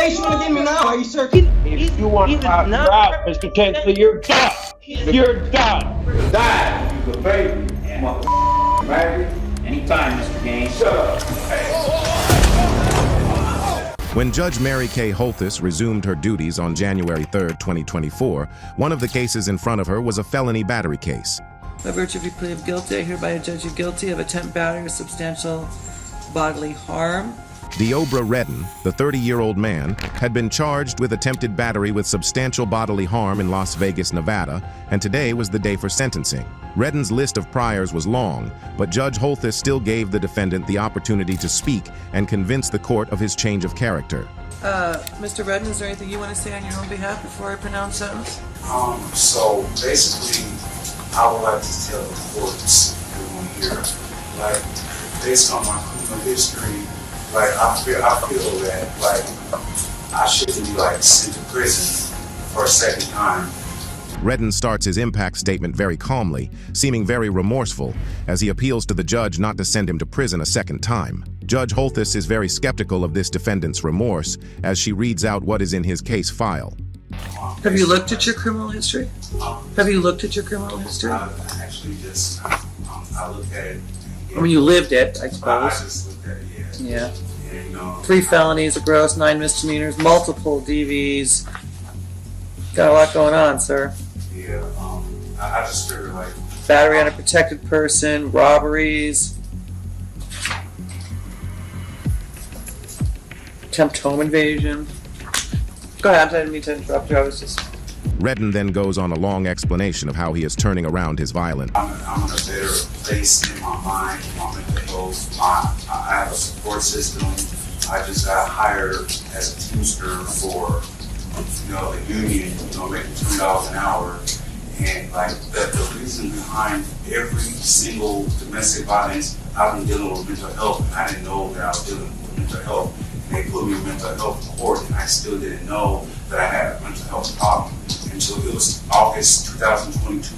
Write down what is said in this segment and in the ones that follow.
case you want to give me now? Are you searching? If you want to out, you're out, Mr. Tinsley. You're done. You're done. Die, you the baby. Maggie. Anytime, Mr. Gaines. Shut up. When Judge Mary Kay Holthus resumed her duties on January 3, 2024, one of the cases in front of her was a felony battery case. By virtue of your plea of guilty, I hereby judge you guilty of attempt battery with substantial bodily harm. Deobra Redden, the 30-year-old man, had been charged with attempted battery with substantial bodily harm in Las Vegas, Nevada, and today was the day for sentencing. Redden's list of priors was long, but Judge Holthus still gave the defendant the opportunity to speak and convince the court of his change of character. Mr. Redden, is there anything you want to say on your own behalf before I pronounce sentence? So basically, I would like to tell the courts, everyone here, like, based on my criminal history, like, I feel that, like, I shouldn't be, like, sent to prison for a second time. Redden starts his impact statement very calmly, seeming very remorseful, as he appeals to the judge not to send him to prison a second time. Judge Holthus is very skeptical of this defendant's remorse as she reads out what is in his case file. Have you looked at your criminal history? Have you looked at your criminal history? I actually just, I looked at it. I mean, you lived it, I I suppose. just looked at it, Yeah. And, you know, 3 felonies, a gross, 9 misdemeanors, multiple DVs. Got a lot going on, sir. yeah, I just figured, like, Battery on a protected person, robberies, attempt home invasion. Go ahead, I didn't mean to interrupt you, I was just... Redden then goes on a long explanation of how he is turning around his violent. I'm in a better place in my mind, my mental health. I have a support system. I just got hired as a teamster for, you know, the union, you know, making $2 an hour. And like the reason behind every single domestic violence, I've been dealing with mental health, and I didn't know that I was dealing with mental health. And they put me in mental health court, and I still didn't know that I had a mental health problem. Until it was August 2022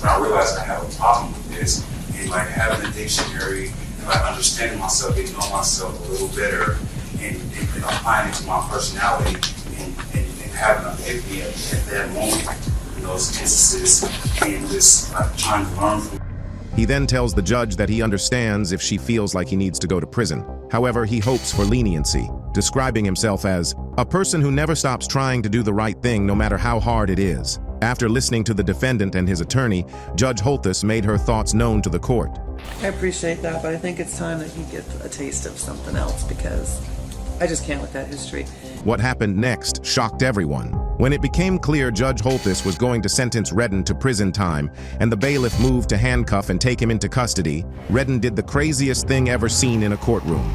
when I realized I have a problem with this, and like having a dictionary and like understanding myself, getting to know myself a little better, and applying it to my personality, and having an epiphany at that moment in those instances, and just like trying to learn from. He then tells the judge that he understands if she feels like he needs to go to prison. However, he hopes for leniency, describing himself as a person who never stops trying to do the right thing no matter how hard it is. After listening to the defendant and his attorney, Judge Holthus made her thoughts known to the court. I appreciate that, but I think it's time that he gets a taste of something else because I just can't with that history. What happened next shocked everyone. When it became clear Judge Holthus was going to sentence Redden to prison time and the bailiff moved to handcuff and take him into custody, Redden did the craziest thing ever seen in a courtroom.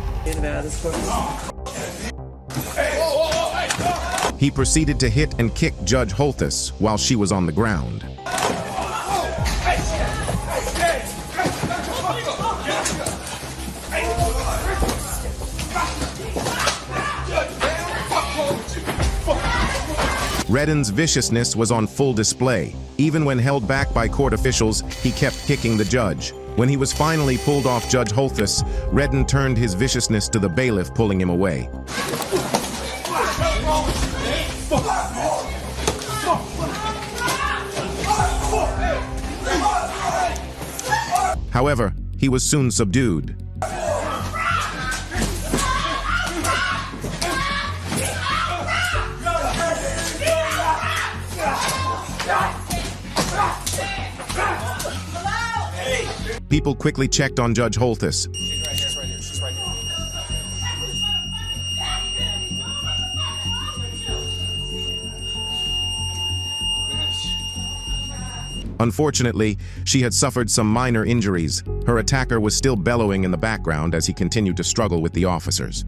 He proceeded to hit and kick Judge Holthus while she was on the ground. Redden's viciousness was on full display. Even when held back by court officials, he kept kicking the judge. When he was finally pulled off Judge Holthus, Redden turned his viciousness to the bailiff, pulling him away. However, he was soon subdued. People quickly checked on Judge Holthus. She's right here. She's right here. Unfortunately, she had suffered some minor injuries. Her attacker was still bellowing in the background as he continued to struggle with the officers.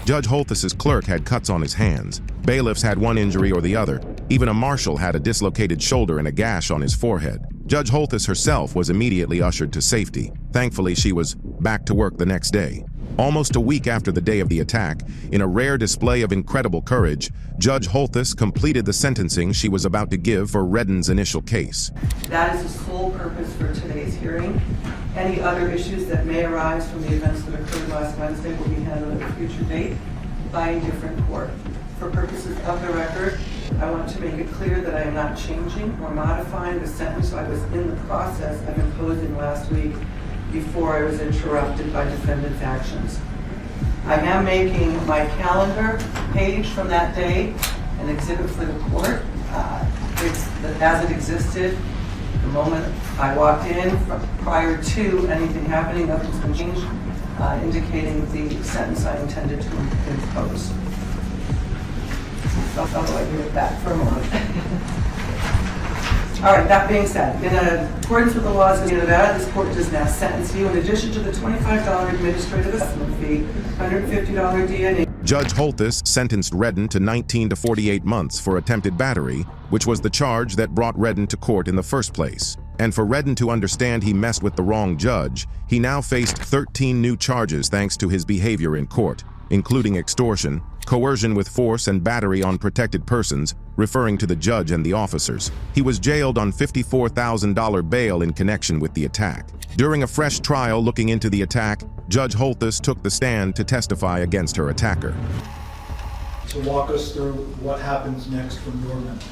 Judge Holthus's clerk had cuts on his hands. Bailiffs had one injury or the other. Even a marshal had a dislocated shoulder and a gash on his forehead. Judge Holthus herself was immediately ushered to safety. Thankfully, she was back to work the next day. Almost a week after the day of the attack, in a rare display of incredible courage, Judge Holthus completed the sentencing she was about to give for Redden's initial case. That is the sole purpose for today's hearing. Any other issues that may arise from the events that occurred last Wednesday will be handled at a future date by a different court. For purposes of the record, I want to make it clear that I am not changing or modifying the sentence I was in the process of imposing last week before I was interrupted by defendant's actions. I am making my calendar page from that day an exhibit for the court. As it existed, the moment I walked in, prior to anything happening, nothing's been changed, indicating the sentence I intended to impose. I'll go ahead and give it back for a moment. All right, that being said, in accordance with the laws of Nevada, this court does now sentence you, in addition to the $25 administrative assessment fee, $150 DNA. Judge Holthus sentenced Redden to 19 to 48 months for attempted battery, which was the charge that brought Redden to court in the first place. And for Redden to understand he messed with the wrong judge, he now faced 13 new charges thanks to his behavior in court, including extortion, coercion with force, and battery on protected persons, referring to the judge and the officers. He was jailed on $54,000 bail in connection with the attack. During a fresh trial looking into the attack, Judge Holthus took the stand to testify against her attacker. So walk us through what happens next from your end.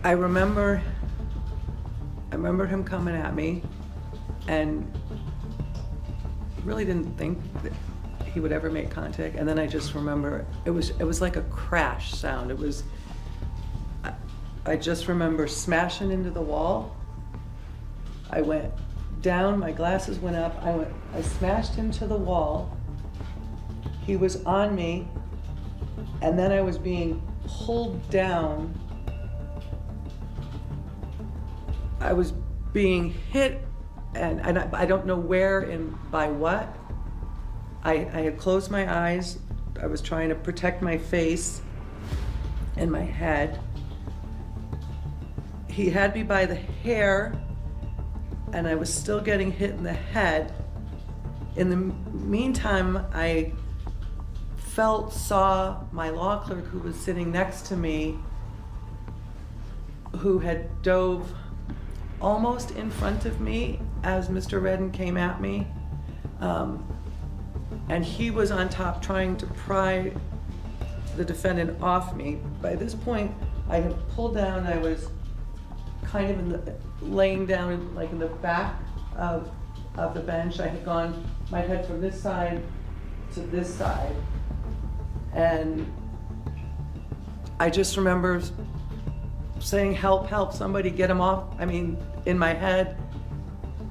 I remember him coming at me, and really didn't think that he would ever make contact. And then I just remember it was like a crash sound. I just remember smashing into the wall. I went down, my glasses went up, I smashed into the wall. He was on me, and then I was being pulled down. I was being hit, and I don't know where and by what. I had closed my eyes. I was trying to protect my face and my head. He had me by the hair, and I was still getting hit in the head. In the meantime, I saw my law clerk who was sitting next to me, who had dove almost in front of me as Mr. Redden came at me. And he was on top trying to pry the defendant off me. By this point, I had pulled down, I was kind of laying down like in the back of the bench. I had gone my head from this side to this side. And I just remember saying, help, help, somebody get him off. I mean, in my head,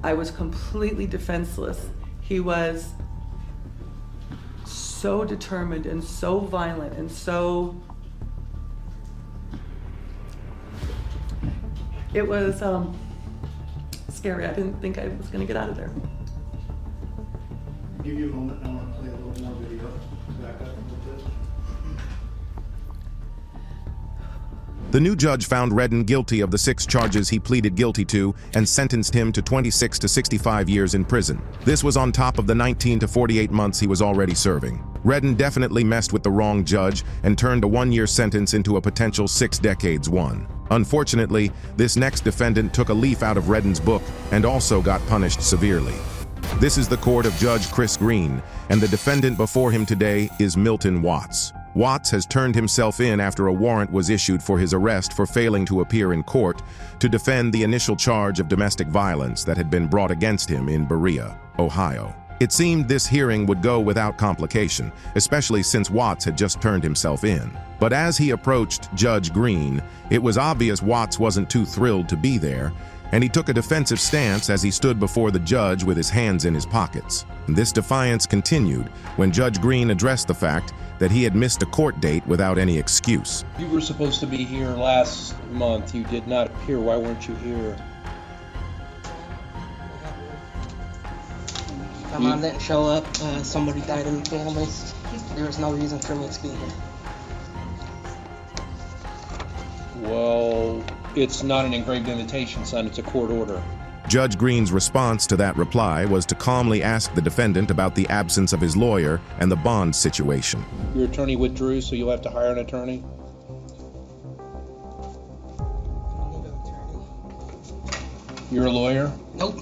I was completely defenseless. He was so determined and so violent and so... It was scary. I didn't think I was gonna get out of there. I'll give you a moment, I want to play a little more video. Back up a little bit. The new judge found Redden guilty of the 6 charges he pleaded guilty to and sentenced him to 26 to 65 years in prison. This was on top of the 19 to 48 months he was already serving. Redden definitely messed with the wrong judge and turned a 1-year sentence into a potential 6 decades one. Unfortunately, this next defendant took a leaf out of Redden's book and also got punished severely. This is the court of Judge Chris Green, and the defendant before him today is Milton Watts. Watts has turned himself in after a warrant was issued for his arrest for failing to appear in court to defend the initial charge of domestic violence that had been brought against him in Berea, Ohio. It seemed this hearing would go without complication, especially since Watts had just turned himself in. But as he approached Judge Green, it was obvious Watts wasn't too thrilled to be there, and he took a defensive stance as he stood before the judge with his hands in his pockets. This defiance continued when Judge Green addressed the fact that he had missed a court date without any excuse. You were supposed to be here last month. You did not appear. Why weren't you here? My mom didn't show up. Somebody died in the family. There was no reason for me to be here. Well, It's not an engraved invitation, son. It's a court order. Judge Green's response to that reply was to calmly ask the defendant about the absence of his lawyer and the bond situation. Your attorney withdrew, so you'll have to hire an attorney? You're a lawyer? Nope.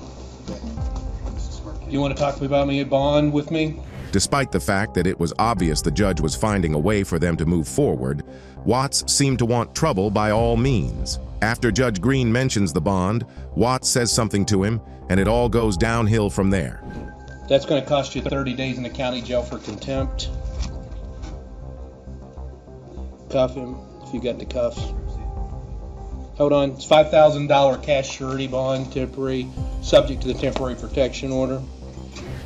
You want to talk to me about a bond with me? Despite the fact that it was obvious the judge was finding a way for them to move forward, Watts seemed to want trouble by all means. After Judge Green mentions the bond, Watts says something to him, and it all goes downhill from there. That's going to cost you 30 days in the county jail for contempt. Cuff him, if you got the cuffs. Hold on, it's $5,000 cash surety bond, temporary, subject to the temporary protection order.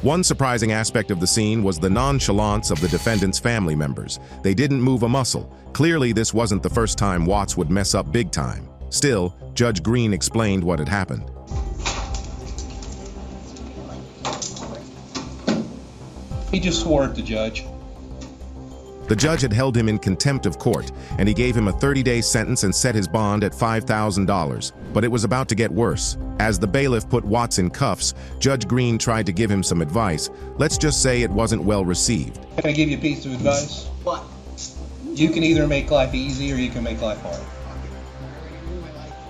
One surprising aspect of the scene was the nonchalance of the defendant's family members. They didn't move a muscle. Clearly, this wasn't the first time Watts would mess up big time. Still, Judge Green explained what had happened. He just swore at the judge. The judge had held him in contempt of court, and he gave him a 30-day sentence and set his bond at $5,000. But it was about to get worse. As the bailiff put Watts in cuffs, Judge Green tried to give him some advice. Let's just say it wasn't well received. Can I give you a piece of advice? What? You can either make life easy or you can make life hard.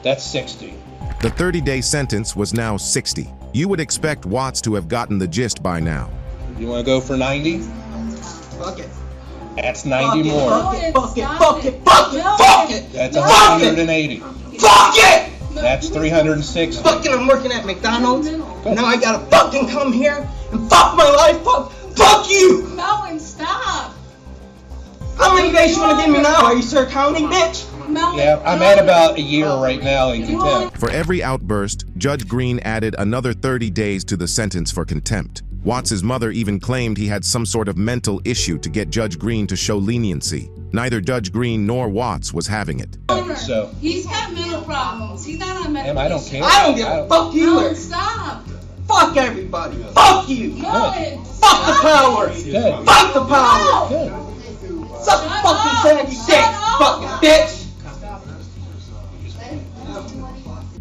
That's 60. The 30-day sentence was now 60. You would expect Watts to have gotten the gist by now. You want to go for 90? Fuck it. That's 90 more. Fuck it, fuck it, fuck it, fuck it, fuck it! That's 180. Fuck it! That's 360. Fucking I'm working at McDonald's. Now I gotta fucking come here and fuck my life up. Fuck you! Melvin, stop! How many days you wanna give me now? Are you sir counting, bitch? Yeah, I'm at about a year right now in contempt. For every outburst, Judge Green added another 30 days to the sentence for contempt. Watts' mother even claimed he had some sort of mental issue to get Judge Green to show leniency. Neither Judge Green nor Watts was having it. So he's got mental problems. He's not on medication. I don't care. I don't give a fuck you. No, stop. Fuck everybody. Fuck you. Melvin, Fuck the power. Good. Fuck the power. Good. Suck the fucking saggy dick, fucking bitch.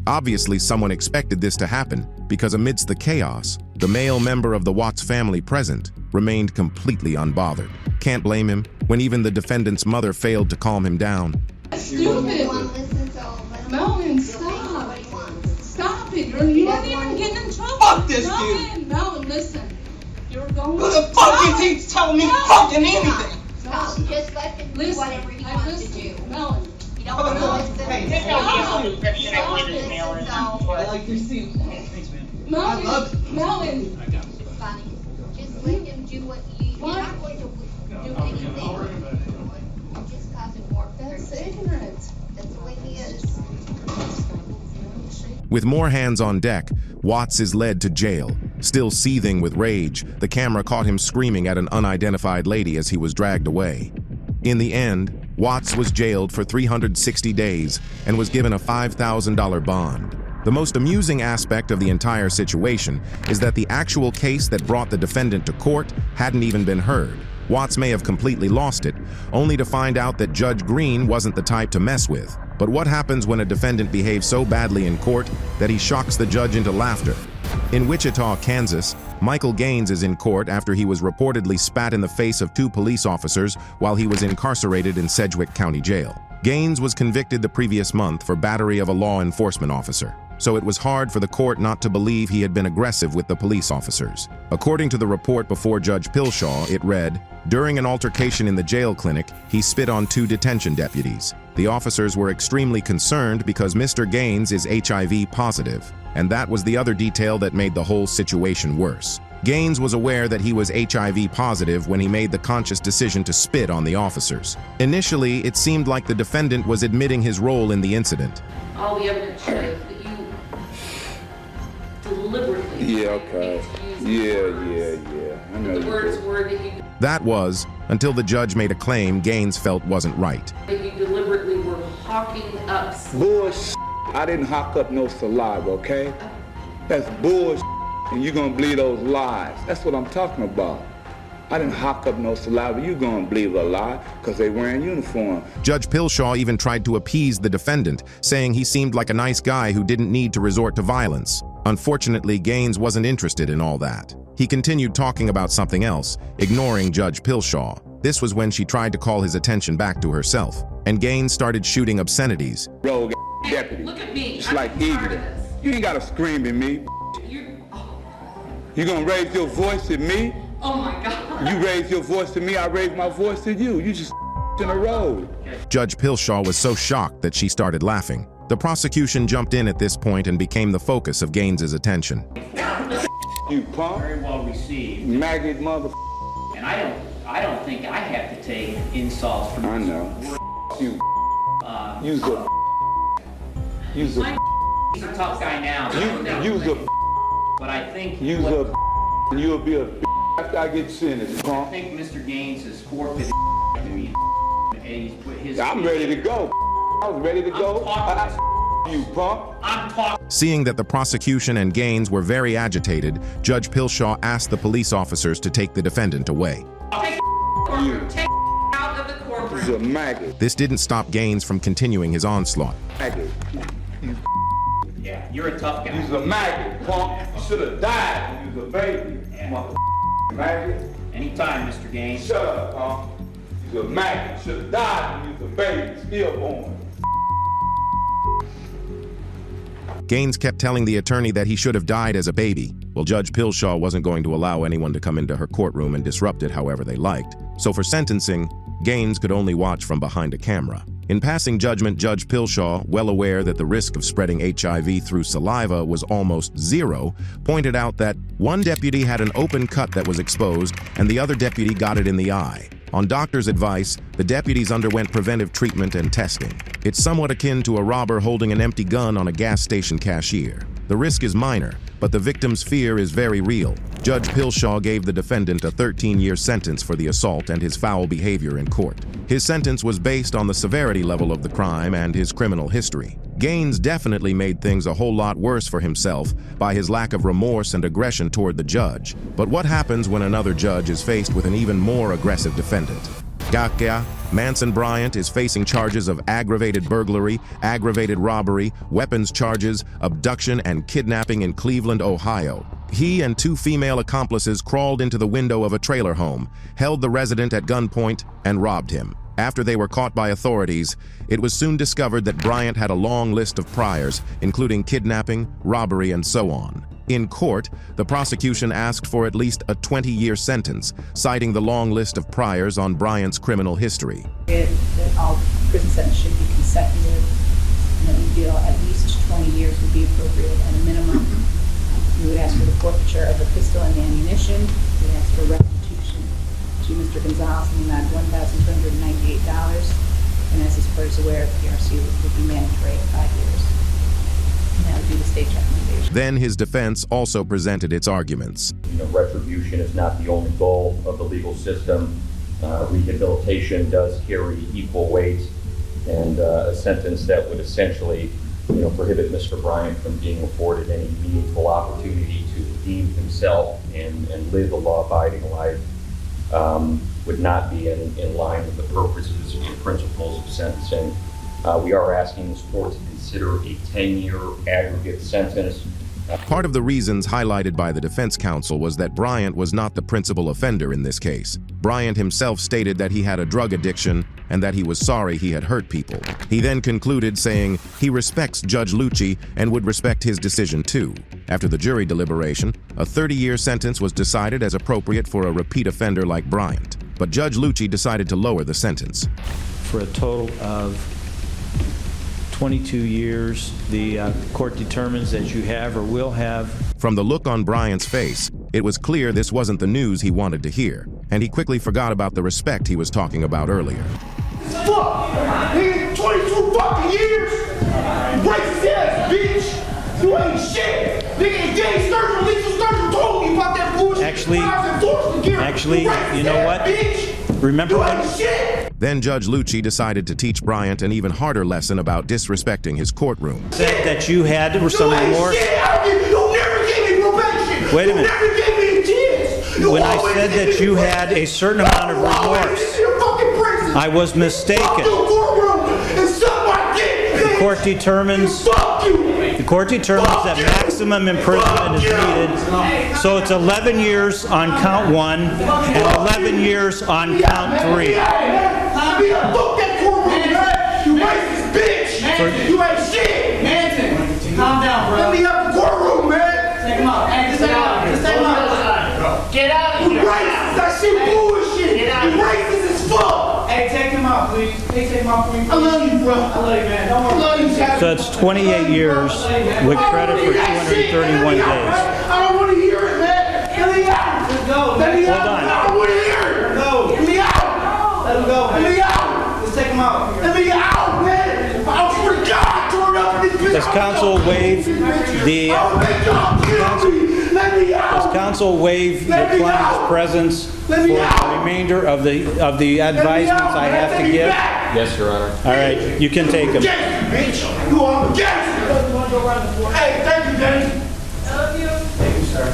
Obviously, someone expected this to happen because amidst the chaos, the male member of the Watts family present remained completely unbothered. Can't blame him when even the defendant's mother failed to calm him down. Stupid. Melvin, stop. Stop it. You're not even getting in trouble. Fuck this dude. Melvin, listen. You're going Who the fuck is he telling me fucking anything? Stop. Just let him do whatever he wants to do. Melvin. You don't want to listen. I like your suit. Thanks, man. Melvin. I love it. Melvin. Funny. Just let him do what you're not going to do anything. You're just causing more. That's ignorant. That's the way he is. With more hands on deck, Watts is led to jail. Still seething with rage, the camera caught him screaming at an unidentified lady as he was dragged away. In the end, Watts was jailed for 360 days and was given a $5,000 bond. The most amusing aspect of the entire situation is that the actual case that brought the defendant to court hadn't even been heard. Watts may have completely lost it, only to find out that Judge Green wasn't the type to mess with. But what happens when a defendant behaves so badly in court that he shocks the judge into laughter? In Wichita, Kansas, Michael Gaines is in court after he was reportedly spat in the face of 2 police officers while he was incarcerated in Sedgwick County Jail. Gaines was convicted the previous month for battery of a law enforcement officer, so it was hard for the court not to believe he had been aggressive with the police officers. According to the report before Judge Pilshaw, it read, "During an altercation in the jail clinic, he spit on 2 detention deputies. The officers were extremely concerned because Mr. Gaines is HIV positive, and that was the other detail that made the whole situation worse. Gaines was aware that he was HIV positive when he made the conscious decision to spit on the officers. Initially, it seemed like the defendant was admitting his role in the incident. All the evidence shows that you deliberately. Yeah, okay. Yeah. I know the words were that you. That was, until the judge made a claim Gaines felt wasn't right. That you deliberately were hawking up. Bullshit. I didn't hawk up no saliva, okay? That's bullshit, and you're gonna believe those lies. That's what I'm talking about. I didn't hawk up no saliva. You gonna believe a lie, because they wearing uniform. Judge Pilshaw even tried to appease the defendant, saying he seemed like a nice guy who didn't need to resort to violence. Unfortunately, Gaines wasn't interested in all that. He continued talking about something else, ignoring Judge Pilshaw. This was when she tried to call his attention back to herself, and Gaines started shooting obscenities. Rogue deputy. Look at me. Just I'm like part of Eagle. this. You ain't gotta scream at me. You gonna raise your voice at me? Oh my God. You raise your voice to me, I raise my voice to you. You just in a road. Judge Pilshaw was so shocked that she started laughing. The prosecution jumped in at this point and became the focus of Gaines's attention. You punk. Very well received. Maggot mother. And I don't think I have to take insults from I know. You. Use a. Use a. He's a tough guy now. Use a. But I think Use a. You'll be a after I get sentenced, I punk. think Mr. Gaines has forfeited to me. And he's put his. I'm ready to go. I was ready to go. You punk. I'm talking. Seeing that the prosecution and Gaines were very agitated, Judge Pilshaw asked the police officers to take the defendant away. Take out of the courtroom. He's a maggot. This didn't stop Gaines from continuing his onslaught. Maggot. Yeah, you're a tough guy. He's a maggot, punk. You should have died when you was a baby. Mother maggot. Anytime, Mr. Gaines. Shut up, punk. He's a maggot. Should have died when you was a baby. Stillborn. Gaines kept telling the attorney that he should have died as a baby. Well, Judge Pilshaw wasn't going to allow anyone to come into her courtroom and disrupt it however they liked. So for sentencing, Gaines could only watch from behind a camera. In passing judgment, Judge Pilshaw, well aware that the risk of spreading HIV through saliva was almost zero, pointed out that one deputy had an open cut that was exposed and the other deputy got it in the eye. On doctors' advice, the deputies underwent preventive treatment and testing. It's somewhat akin to a robber holding an empty gun on a gas station cashier. The risk is minor, but the victim's fear is very real. Judge Pilshaw gave the defendant a 13-year sentence for the assault and his foul behavior in court. His sentence was based on the severity level of the crime and his criminal history. Gaines definitely made things a whole lot worse for himself by his lack of remorse and aggression toward the judge. But what happens when another judge is faced with an even more aggressive defendant? Manson Bryant is facing charges of aggravated burglary, aggravated robbery, weapons charges, abduction, and kidnapping in Cleveland, Ohio. He and two female accomplices crawled into the window of a trailer home, held the resident at gunpoint, and robbed him. After they were caught by authorities, it was soon discovered that Bryant had a long list of priors, including kidnapping, robbery, and so on. In court, the prosecution asked for at least a 20-year sentence, citing the long list of priors on Bryant's criminal history. That all prison sentences should be consecutive, and that we feel at least 20 years would be appropriate at a minimum. We would ask for the forfeiture of the pistol and the ammunition. We would ask for restitution to Mr. Gonzalez in the amount of $1,298. And as this court is aware, PRC would be mandatory at 5 years. And that would be the state's recommendation. Then his defense also presented its arguments. Retribution is not the only goal of the legal system. Rehabilitation does carry equal weight, and a sentence that would essentially prohibit Mr. Bryant from being afforded any meaningful opportunity to redeem himself and live a law-abiding life would not be in line with the purposes and principles of sentencing. We are asking this court to consider a 10-year aggregate sentence. Part of the reasons highlighted by the defense counsel was that Bryant was not the principal offender in this case. Bryant himself stated that he had a drug addiction and that he was sorry he had hurt people. He then concluded saying he respects Judge Lucci and would respect his decision too. After the jury deliberation, a 30-year sentence was decided as appropriate for a repeat offender like Bryant. But Judge Lucci decided to lower the sentence. For a total of 22 years, the court determines that you have or will have. From the look on Bryant's face, it was clear this wasn't the news he wanted to hear, and he quickly forgot about the respect he was talking about earlier. Fuck! Nigga, 22 fucking years! Racist ass bitch! You ain't shit! Nigga, James Sturgeon, Lisa Sturgeon told me about that bullshit. Actually, you know what? Bitch. Remember when? Then Judge Lucci decided to teach Bryant an even harder lesson about disrespecting his courtroom. Said that you had or something more. You never gave me probation. Wait a minute. You never gave me a chance. when I said that you had a certain amount of remorse. I was mistaken. The court determines that maximum imprisonment is needed, so it's 11 years on count 1 and 11 years on count 3. You racist bitch! You ain't shit! Manson, calm down, bro. Let me out the courtroom, man! Take him out. Hey, just take him out. Just take him out. Get out of here. You racist! That shit bullshit! You racist as fuck! Hey, take him out, please. Hey, take him out for me. I love you, bro. I love you, man. Don't worry. I love you, Chad. So it's 28 years with credit for 231 days. I don't want to hear it, man. Let me out. Let's go. Let me out. Hold on. I don't want to hear it. Let go. Let me out. Let him go. Let me out. Let's take him out. Let me out, man. I swear to God, turn up in this bitch. Does counsel waive the client's presence for the remainder of the advisements I have to give? Yes, Your Honor. All right, you can take them. You are a gangster. Hey, thank you, Danny. I love you. Thank you, sir.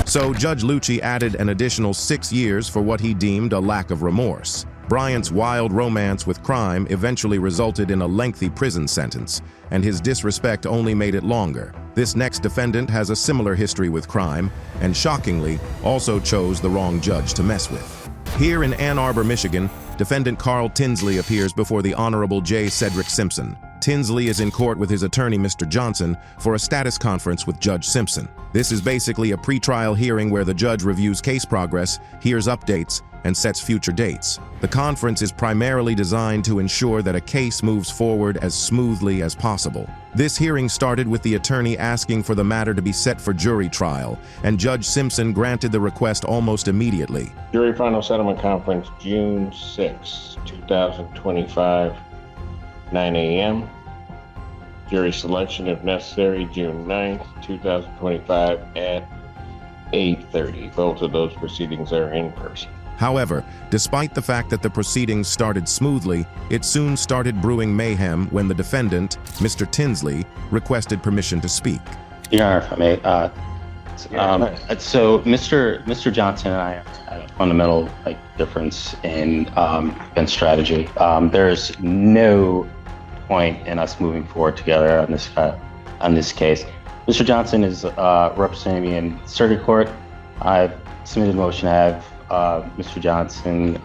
So Judge Lucci added an additional 6 years for what he deemed a lack of remorse. Bryant's wild romance with crime eventually resulted in a lengthy prison sentence, and his disrespect only made it longer. This next defendant has a similar history with crime, and shockingly, also chose the wrong judge to mess with. Here in Ann Arbor, Michigan, defendant Carl Tinsley appears before the Honorable J. Cedric Simpson. Tinsley is in court with his attorney, Mr. Johnson, for a status conference with Judge Simpson. This is basically a pretrial hearing where the judge reviews case progress, hears updates, and sets future dates. The conference is primarily designed to ensure that a case moves forward as smoothly as possible. This hearing started with the attorney asking for the matter to be set for jury trial, and Judge Simpson granted the request almost immediately. Jury Final Settlement Conference, June 6, 2025, 9 a.m. Jury selection, if necessary, June 9th, 2025 at 8:30. Both of those proceedings are in person. However, despite the fact that the proceedings started smoothly, it soon started brewing mayhem when the defendant, Mr. Tinsley, requested permission to speak. Your Honor, if I may, so Mr. Johnson and I have a fundamental difference in defense strategy. There's no point in us moving forward together on this case. Mr. Johnson is representing me in circuit court. I've submitted a motion to have Mr. Johnson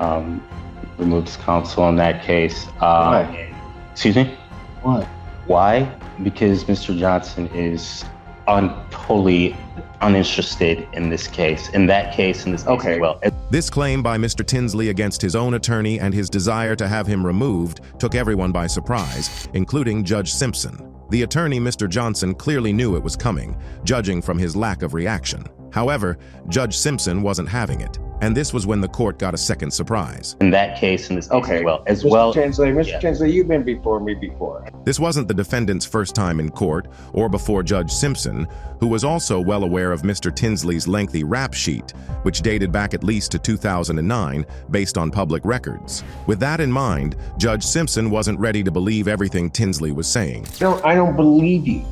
removed his counsel in that case. Why? Excuse me? Why? Why? Because Mr. Johnson is totally uninterested in this case, in that case, in this case as well. This claim by Mr. Tinsley against his own attorney and his desire to have him removed took everyone by surprise, including Judge Simpson. The attorney, Mr. Johnson, clearly knew it was coming, judging from his lack of reaction. However, Judge Simpson wasn't having it, and this was when the court got a second surprise. In that case, in this case Mr. Tinsley, you've been before me before. This wasn't the defendant's first time in court or before Judge Simpson, who was also well aware of Mr. Tinsley's lengthy rap sheet, which dated back at least to 2009 based on public records. With that in mind, Judge Simpson wasn't ready to believe everything Tinsley was saying. No, I don't believe you.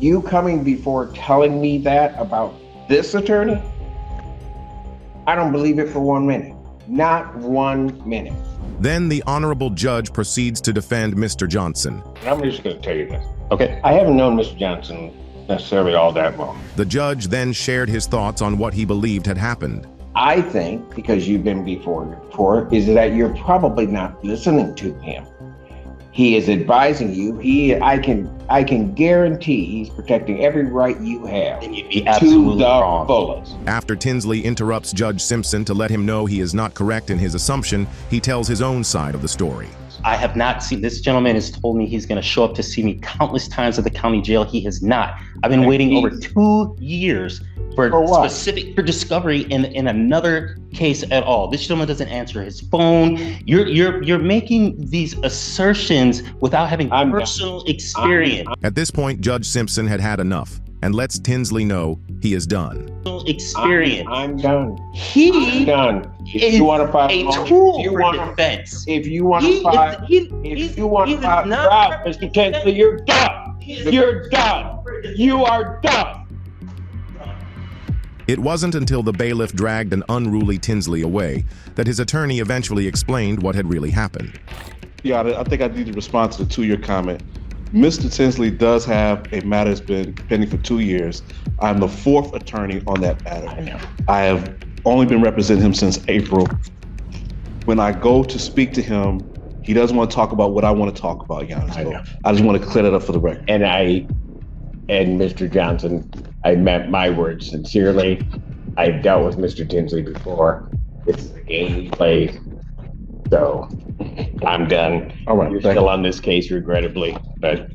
You coming before telling me that about this attorney? I don't believe it for 1 minute. Not 1 minute. Then the honorable judge proceeds to defend Mr. Johnson. I'm just going to tell you this. Okay. I haven't known Mr. Johnson necessarily all that long. The judge then shared his thoughts on what he believed had happened. I think, because you've been before, is that you're probably not listening to him. He is advising you. I can guarantee he's protecting every right you have. And you'd be absolutely to the wrong. fullest. After Tinsley interrupts Judge Simpson to let him know he is not correct in his assumption, he tells his own side of the story. I have not seen, this gentleman has told me he's going to show up to see me countless times at the county jail. He has not. I've been waiting over 2 years for discovery in another case at all. This gentleman doesn't answer his phone. You're making these assertions without having personal experience. At this point, Judge Simpson had had enough and lets Tinsley know he is done. Experience. I'm done. I'm done. If you want to file a tool for defense. If you want to file, Mr. Tinsley, you're done. You're done. You are done. It wasn't until the bailiff dragged an unruly Tinsley away that his attorney eventually explained what had really happened. Yeah, I think I need to respond to the 2-year comment. Mr. Tinsley does have a matter that's been pending for 2 years. I'm the 4th attorney on that matter. I have only been representing him since April. When I go to speak to him, he doesn't want to talk about what I want to talk about, Giannis. I just want to clear that up for the record. And Mr. Johnson, I meant my words sincerely. I've dealt with Mr. Tinsley before. This is a game he plays. So I'm done. All right. You're still on this case, regrettably, but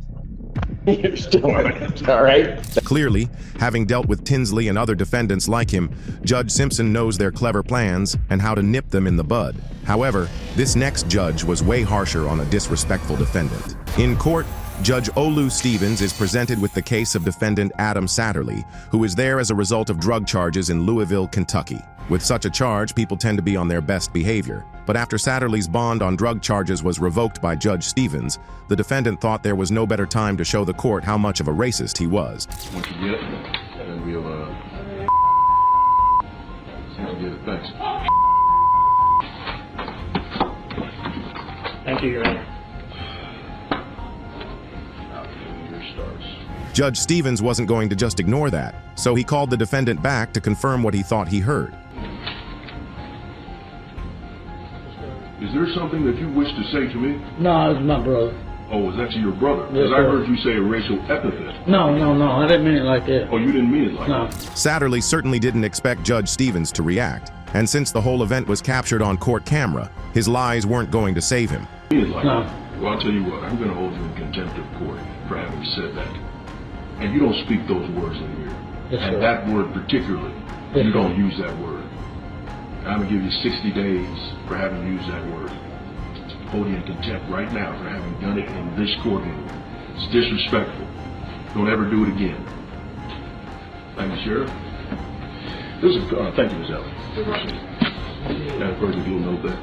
you're still on it. All right. Clearly, having dealt with Tinsley and other defendants like him, Judge Simpson knows their clever plans and how to nip them in the bud. However, this next judge was way harsher on a disrespectful defendant. In court, Judge Olu Stevens is presented with the case of defendant Adam Satterly, who is there as a result of drug charges in Louisville, Kentucky. With such a charge, people tend to be on their best behavior. But after Satterly's bond on drug charges was revoked by Judge Stevens, the defendant thought there was no better time to show the court how much of a racist he was. Once you get it, then we'll, get it. Thanks. Thank you, Your Honor. Judge Stevens wasn't going to just ignore that, so he called the defendant back to confirm what he thought he heard. Is there something that you wish to say to me? No, it's my brother. Oh, is that your brother? Yes, Because I sir. heard you say a racial epithet. No, I didn't mean it like that. Oh, you didn't mean it like that? Satterly certainly didn't expect Judge Stevens to react, and since the whole event was captured on court camera, his lies weren't going to save him. Well, I'll tell you what, I'm going to hold you in contempt of court for having said that. And you don't speak those words in here. Yes, and sir. that word particularly, Yes, you sir. don't use that word. I'm going to give you 60 days for having used that word. Hold you in contempt right now for having done it in this courtroom. It's disrespectful. Don't ever do it again. Thank you, Sheriff. This is, thank you, Ms. Ellen. Madam Clerk, if you'll note that.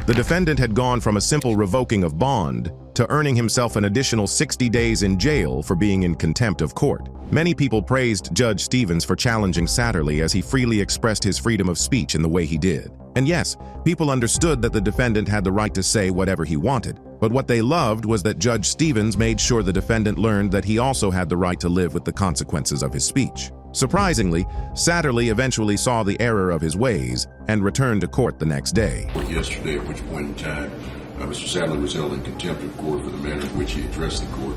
The defendant had gone from a simple revoking of bond to earning himself an additional 60 days in jail for being in contempt of court. Many people praised Judge Stevens for challenging Satterly as he freely expressed his freedom of speech in the way he did. And yes, people understood that the defendant had the right to say whatever he wanted. But what they loved was that Judge Stevens made sure the defendant learned that he also had the right to live with the consequences of his speech. Surprisingly, Satterly eventually saw the error of his ways and returned to court the next day. Yesterday, at which point in time, Mr. Satterly was held in contempt of court for the manner in which he addressed the court.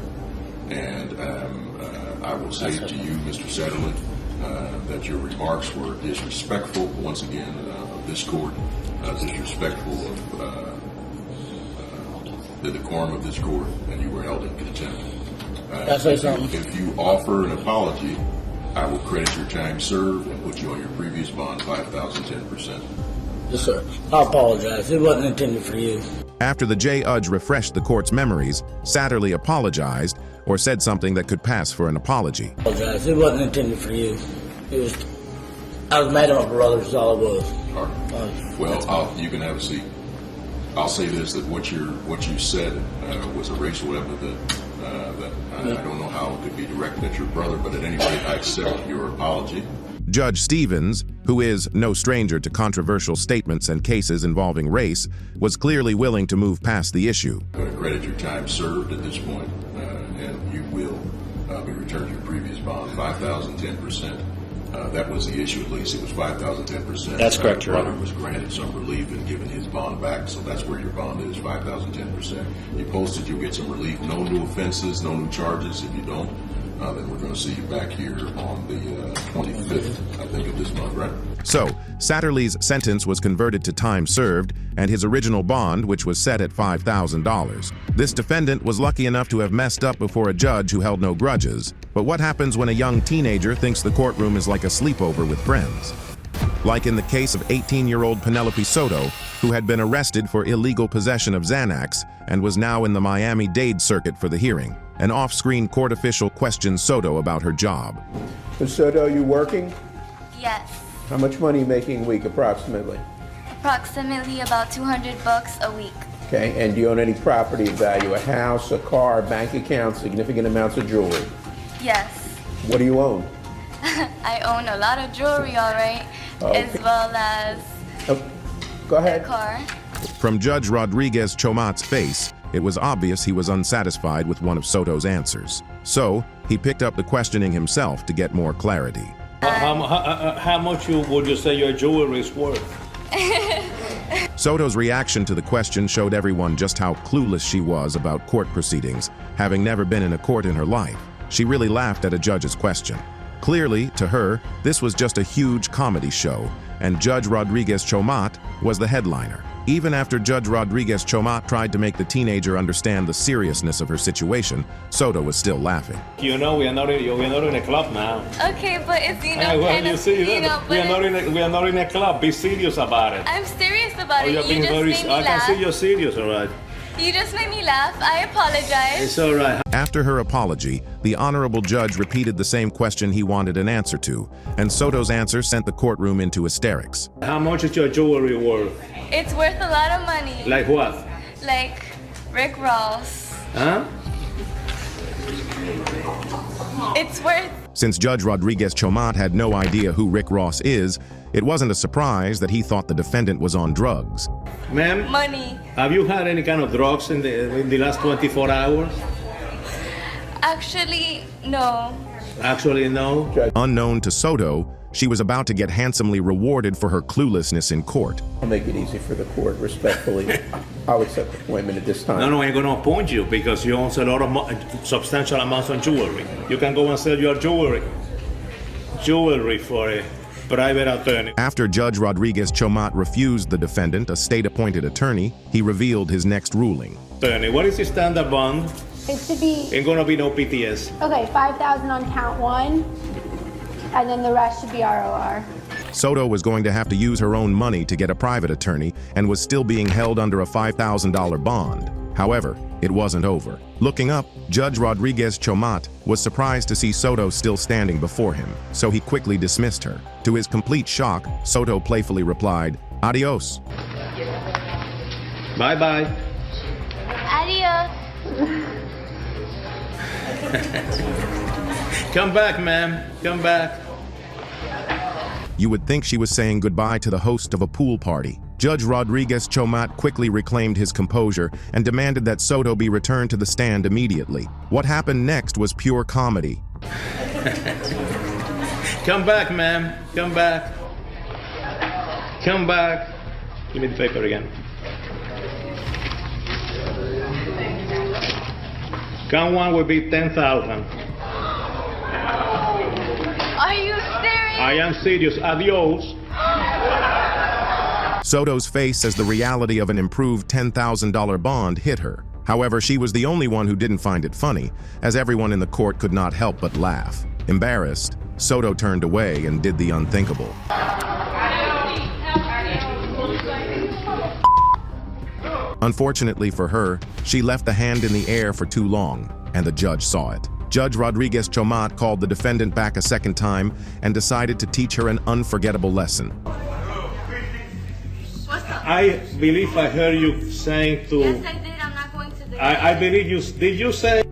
And I will say to you, Mr. Satterly, that your remarks were disrespectful, once again, of this court, disrespectful of the decorum of this court, and you were held in contempt. If you offer an apology, I will credit your time served and put you on your previous bond 5,010%. Yes, sir. I apologize. It wasn't intended for you. After the judge refreshed the court's memories, Satterly apologized or said something that could pass for an apology. I apologize. It wasn't intended for you. I was mad at my brother, is all it was. All right. Well, you can have a seat. I'll say this, that what you said was a racial epithet that I don't know how it could be directed at your brother, but at any rate, I accept your apology. Judge Stevens, who is no stranger to controversial statements and cases involving race, was clearly willing to move past the issue. I'm going to credit your time served at this point, and you will be returned to your previous bond, 5,010%. That was the issue, at least. It was 5,010%. That's correct, Your Honor. Your brother was granted some relief and given his bond back, so that's where your bond is, 5,010%. You posted, you'll get some relief. No new offenses, no new charges. If you don't, then we're going to see you back here on the 25th, I think, of this month, right? So, Satterly's sentence was converted to time served, and his original bond, which was set at $5,000. This defendant was lucky enough to have messed up before a judge who held no grudges. But what happens when a young teenager thinks the courtroom is like a sleepover with friends? Like in the case of 18-year-old Penelope Soto, who had been arrested for illegal possession of Xanax and was now in the Miami-Dade circuit for the hearing. An off-screen court official questioned Soto about her job. Ms. Soto, are you working? Yes. How much money are you making a week, approximately? Approximately about $200 a week. Okay, and do you own any property of value? A house, a car, a bank account, significant amounts of jewelry? Yes. What do you own? I own a lot of jewelry, all right, as well as Go ahead. a car. From Judge Rodriguez Chomat's face, it was obvious he was unsatisfied with one of Soto's answers. So, he picked up the questioning himself to get more clarity. How much would you say your jewelry is worth? Soto's reaction to the question showed everyone just how clueless she was about court proceedings, having never been in a court in her life. She really laughed at a judge's question. Clearly, to her, this was just a huge comedy show, and Judge Rodriguez Chomat was the headliner. Even after Judge Rodriguez Chomat tried to make the teenager understand the seriousness of her situation, Soto was still laughing. You know, we are not in a club now. Okay, but it's, you know, Well, kind you of, see, you know, we but are not in a club. Be serious about it. I'm serious about Oh, it. you're You being just very. made me I can laugh. see you're serious, all right. You just made me laugh. I apologize. It's all right. After her apology, the honorable judge repeated the same question he wanted an answer to, and Soto's answer sent the courtroom into hysterics. How much is your jewelry worth? It's worth a lot of money. Like what? Like Rick Ross. Huh? It's worth. Since Judge Rodriguez Chomat had no idea who Rick Ross is, it wasn't a surprise that he thought the defendant was on drugs. Ma'am? Money. Have you had any kind of drugs in the last 24 hours? Actually, no. Actually, no. Unknown to Soto, she was about to get handsomely rewarded for her cluelessness in court. I'll make it easy for the court, respectfully. I'll accept appointment at this time. No, I'm going to appoint you because you own a lot of substantial amounts of jewelry. You can go and sell your jewelry for a private attorney. After Judge Rodriguez Chomat refused the defendant a state-appointed attorney, he revealed his next ruling. Attorney, what is the standard bond? It should be, Ain't going to be no PTS. okay, 5,000 on count one, and then the rest should be ROR. Soto was going to have to use her own money to get a private attorney and was still being held under a $5,000 bond. However, it wasn't over. Looking up, Judge Rodriguez Chomat was surprised to see Soto still standing before him, so he quickly dismissed her. To his complete shock, Soto playfully replied, "Adios." Bye-bye. Adios. Come back, ma'am. Come back. You would think she was saying goodbye to the host of a pool party. Judge Rodriguez Chomat quickly reclaimed his composure and demanded that Soto be returned to the stand immediately. What happened next was pure comedy. Come back, ma'am. Come back. Come back. Give me the paper again. Count one will be 10,000. Are you serious? I am serious. Adios. Soto's face as the reality of an improved $10,000 bond hit her. However, she was the only one who didn't find it funny, as everyone in the court could not help but laugh. Embarrassed, Soto turned away and did the unthinkable. Unfortunately for her, she left the hand in the air for too long, and the judge saw it. Judge Rodriguez Chomat called the defendant back a second time and decided to teach her an unforgettable lesson. I believe I heard you saying to... Yes, I did. I'm not going to the... I believe you... Did you say...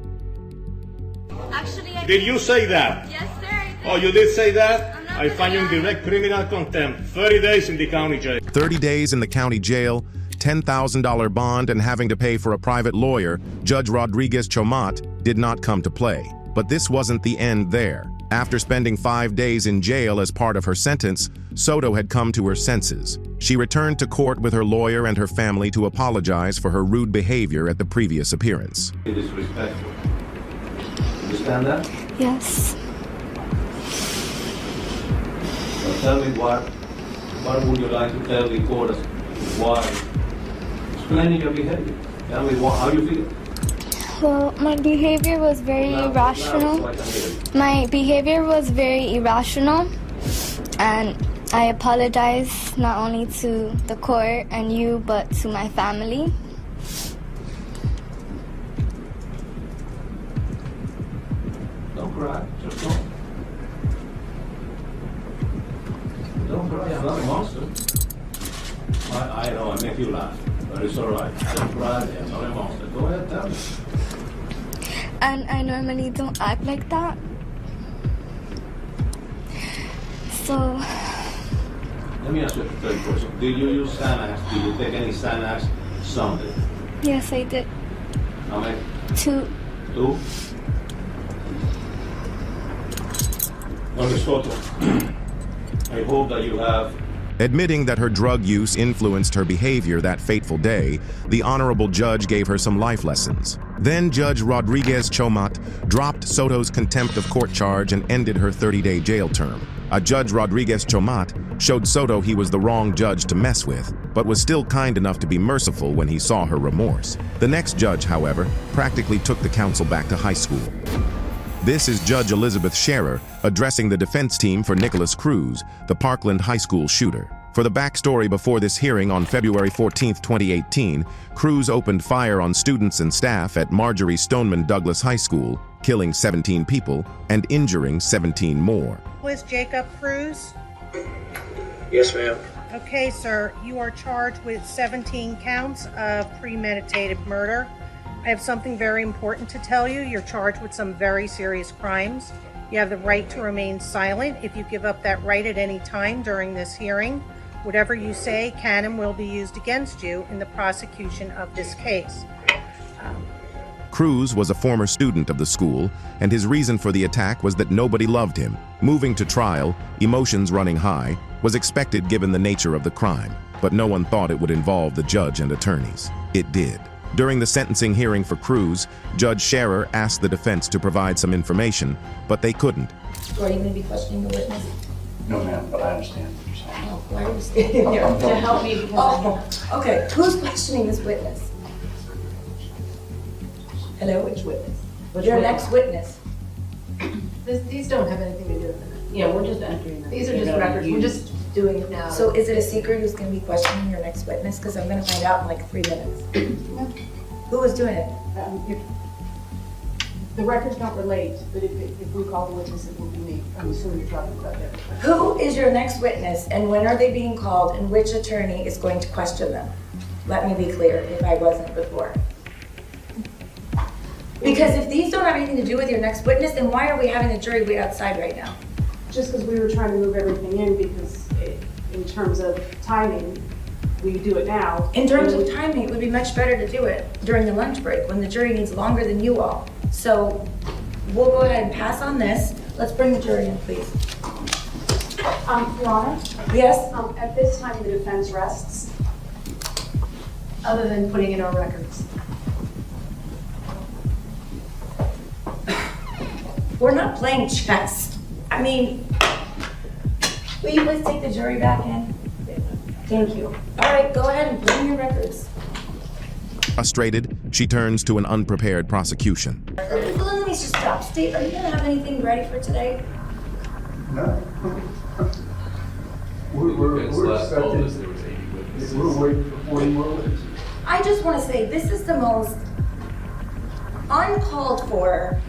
Actually, I Did you say that? Yes, sir, I did. Oh, you did say that? I find you in direct criminal contempt. 30 days in the county jail. 30 days in the county jail, $10,000 bond, and having to pay for a private lawyer, Judge Rodriguez Chomat did not come to play. But this wasn't the end there. After spending 5 days in jail as part of her sentence, Soto had come to her senses. She returned to court with her lawyer and her family to apologize for her rude behavior at the previous appearance. Disrespectful. Understand that? Yes. Now tell me what would you like to tell the court as why? Explaining your behavior. Tell me how you feel. Well, my behavior was very irrational. My behavior was very irrational, and I apologize not only to the court and you, but to my family. Don't cry. Just don't. Don't cry. I'm not a monster. I know I make you laugh, but it's all right. Don't cry. I'm not a monster. Go ahead, tell me. And I normally don't act like that. So, Let me ask you a third question. Did you use Xanax? Did you take any Xanax Sunday? yes, I did. How many? 2. 2? Ms. Soto, I hope that you have. Admitting that her drug use influenced her behavior that fateful day, the honorable judge gave her some life lessons. Then Judge Rodriguez Chomat dropped Soto's contempt of court charge and ended her 30-day jail term. A Judge Rodriguez Chomat showed Soto he was the wrong judge to mess with, but was still kind enough to be merciful when he saw her remorse. The next judge, however, practically took the council back to high school. This is Judge Elizabeth Scherer addressing the defense team for Nicholas Cruz, the Parkland High School shooter. For the backstory before this hearing on February 14, 2018, Cruz opened fire on students and staff at Marjorie Stoneman Douglas High School, killing 17 people and injuring 17 more. Was Jacob Cruz? Yes, ma'am. Okay, sir. You are charged with 17 counts of premeditated murder. I have something very important to tell you. You're charged with some very serious crimes. You have the right to remain silent. If you give up that right at any time during this hearing, whatever you say can and will be used against you in the prosecution of this case. Cruz was a former student of the school, and his reason for the attack was that nobody loved him. Moving to trial, emotions running high, was expected given the nature of the crime, but no one thought it would involve the judge and attorneys. It did. During the sentencing hearing for Cruz, Judge Scherer asked the defense to provide some information, but they couldn't. So are you going to be questioning the witness? No, ma'am, but I understand what you're saying. Oh, why are you standing there? To help me because okay, who's questioning this witness? Hello? Which witness? Your next witness. These don't have anything to do with it. Yeah, we're just entering them. These are just records. We're just doing it now. So is it a secret who's going to be questioning your next witness? Because I'm going to find out in like 3 minutes. Who was doing it? The records don't relate, but if we call the witness, it will be me. I'm assuming you're talking about that. Who is your next witness and when are they being called and which attorney is going to question them? Let me be clear if I wasn't before. Because if these don't have anything to do with your next witness, then why are we having the jury wait outside right now? Just because we were trying to move everything in because in terms of timing, we do it now. In terms of timing, it would be much better to do it during the lunch break when the jury needs longer than you all. So we'll go ahead and pass on this. Let's bring the jury in, please. Your Honor? Yes? At this time, the defense rests, other than putting in our records. We're not playing chess. I mean, will you please take the jury back in? Thank you. All right, go ahead and bring your records. Frustrated, she turns to an unprepared prosecution. Let me just stop. State, are you going to have anything ready for today? No. We're waiting for 40 more witnesses. I just want to say this is the most uncalled for,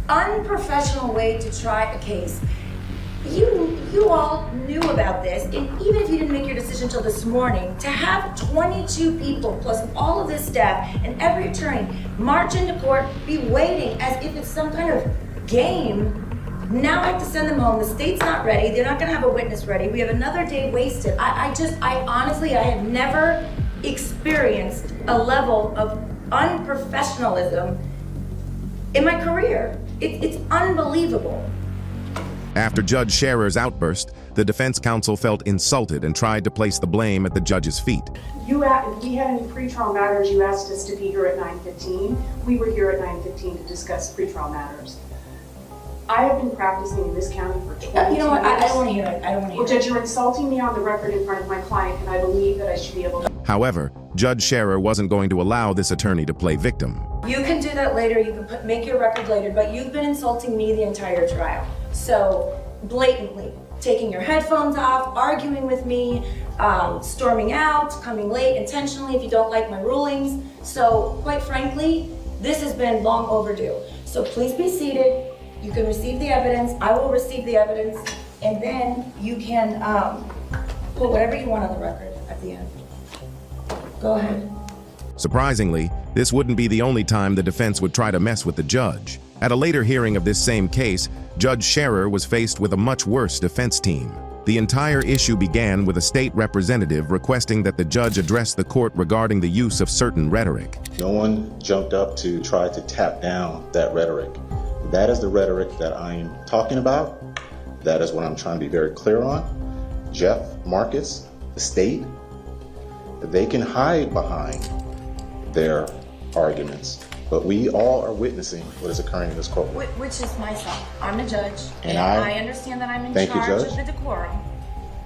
unprofessional way to try a case. You all knew about this, and even if you didn't make your decision till this morning, to have 22 people plus all of this staff and every attorney march into court, be waiting as if it's some kind of game. Now I have to send them home. The state's not ready. They're not going to have a witness ready. We have another day wasted. I honestly, I have never experienced a level of unprofessionalism in my career. It's unbelievable. After Judge Scherer's outburst, the defense counsel felt insulted and tried to place the blame at the judge's feet. If we had any pretrial matters, you asked us to be here at 9:15. We were here at 9:15 to discuss pretrial matters. I have been practicing in this county for 22 years. You know what, I don't want to hear it. I don't want to hear it. Well, Judge, you're insulting me on the record in front of my client, and I believe that I should be able to. However, Judge Scherer wasn't going to allow this attorney to play victim. You can do that later. You can make your record later, but you've been insulting me the entire trial. So, blatantly, taking your headphones off, arguing with me, storming out, coming late intentionally if you don't like my rulings. So, quite frankly, this has been long overdue. So please be seated. You can receive the evidence. I will receive the evidence. And then you can put whatever you want on the record at the end. Go ahead. Surprisingly, this wouldn't be the only time the defense would try to mess with the judge. At a later hearing of this same case, Judge Scherer was faced with a much worse defense team. The entire issue began with a state representative requesting that the judge address the court regarding the use of certain rhetoric. No one jumped up to try to tap down that rhetoric. That is the rhetoric that I am talking about. That is what I'm trying to be very clear on. Jeff Marcus, the state, they can hide behind their arguments, but we all are witnessing what is occurring in this courtroom. Which is myself. I'm a judge, And I understand that I'm in Thank you, charge Judge. of the decorum,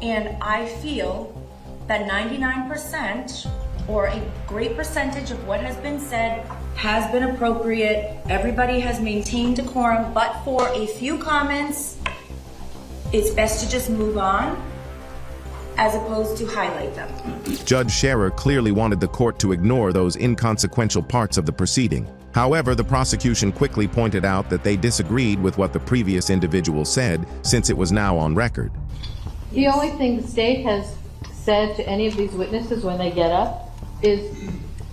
and I feel that 99% or a great percentage of what has been said has been appropriate. Everybody has maintained decorum, but for a few comments, it's best to just move on as opposed to highlight them. Judge Scherer clearly wanted the court to ignore those inconsequential parts of the proceeding. However, the prosecution quickly pointed out that they disagreed with what the previous individual said, since it was now on record. The only thing the state has said to any of these witnesses when they get up is,